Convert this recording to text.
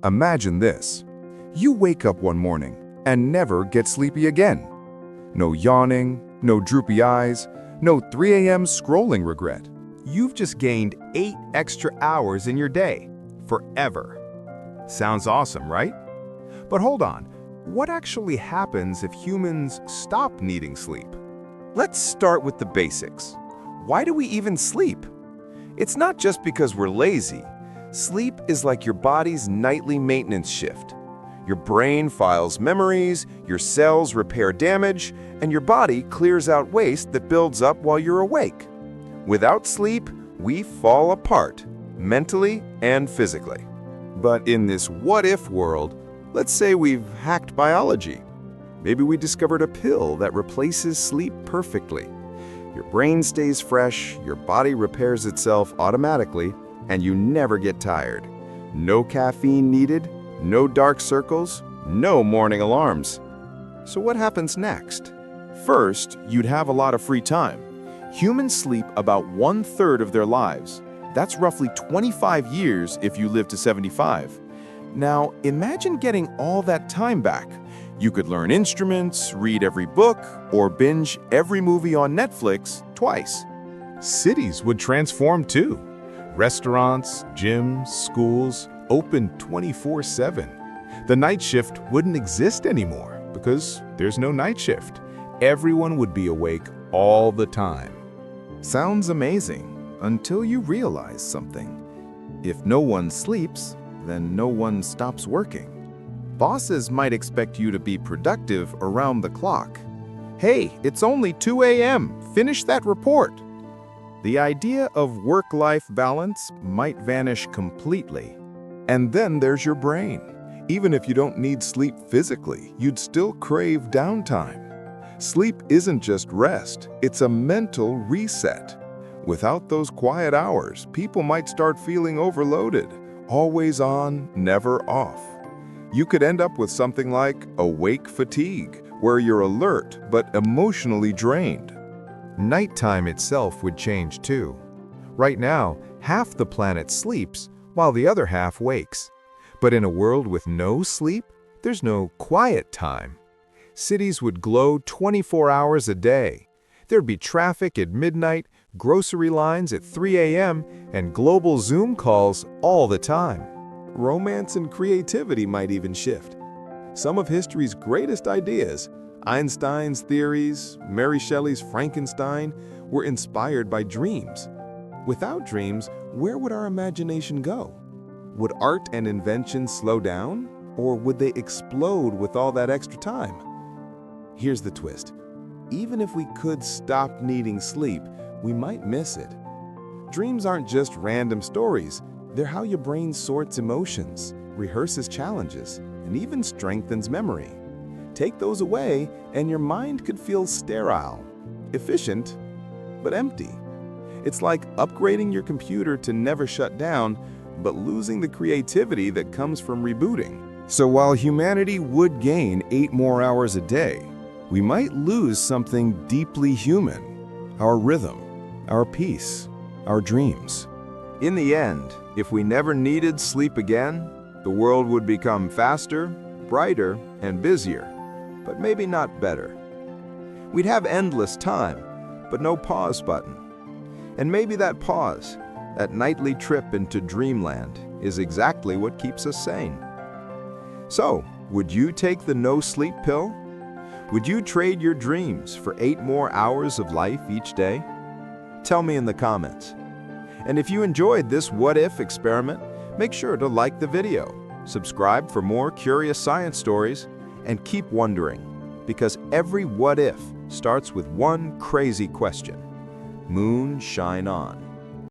Imagine this. You wake up one morning and never get sleepy again. No yawning, no droopy eyes, no 3 a.m. scrolling regret. You've just gained 8 extra hours in your day, forever. Sounds awesome, right? But hold on, what actually happens if humans stop needing sleep? Let's start with the basics. Why do we even sleep? It's not just because we're lazy. Sleep is like your body's nightly maintenance shift. Your brain files memories, your cells repair damage, and your body clears out waste that builds up while you're awake. Without sleep, we fall apart, mentally and physically. But in this what-if world, let's say we've hacked biology. Maybe we discovered a pill that replaces sleep perfectly. Your brain stays fresh, your body repairs itself automatically, and you never get tired. No caffeine needed, no dark circles, no morning alarms. So what happens next? First, you'd have a lot of free time. Humans sleep about 1/3 of their lives. That's roughly 25 years if you live to 75. Now, imagine getting all that time back. You could learn instruments, read every book, or binge every movie on Netflix twice. Cities would transform too. Restaurants, gyms, schools, open 24/7. The night shift wouldn't exist anymore because there's no night shift. Everyone would be awake all the time. Sounds amazing, until you realize something. If no one sleeps, then no one stops working. Bosses might expect you to be productive around the clock. Hey, it's only 2 a.m., finish that report. The idea of work-life balance might vanish completely. And then there's your brain. Even if you don't need sleep physically, you'd still crave downtime. Sleep isn't just rest, it's a mental reset. Without those quiet hours, people might start feeling overloaded, always on, never off. You could end up with something like awake fatigue, where you're alert but emotionally drained. Nighttime itself would change too. Right now, half the planet sleeps while the other half wakes. But in a world with no sleep, there's no quiet time. Cities would glow 24 hours a day. There'd be traffic at midnight, grocery lines at 3 a.m., and global Zoom calls all the time. Romance and creativity might even shift. Some of history's greatest ideas, Einstein's theories, Mary Shelley's Frankenstein, were inspired by dreams. Without dreams, where would our imagination go? Would art and invention slow down, or would they explode with all that extra time? Here's the twist. Even if we could stop needing sleep, we might miss it. Dreams aren't just random stories. They're how your brain sorts emotions, rehearses challenges, and even strengthens memory. Take those away, and your mind could feel sterile, efficient, but empty. It's like upgrading your computer to never shut down, but losing the creativity that comes from rebooting. So while humanity would gain 8 more hours a day, we might lose something deeply human: our rhythm, our peace, our dreams. In the end, if we never needed sleep again, the world would become faster, brighter, and busier, but maybe not better. We'd have endless time, but no pause button. And maybe that pause, that nightly trip into dreamland, is exactly what keeps us sane. So, would you take the no-sleep pill? Would you trade your dreams for 8 more hours of life each day? Tell me in the comments. And if you enjoyed this what-if experiment, make sure to like the video, subscribe for more curious science stories, and keep wondering, because every what-if starts with one crazy question. Moon, shine on.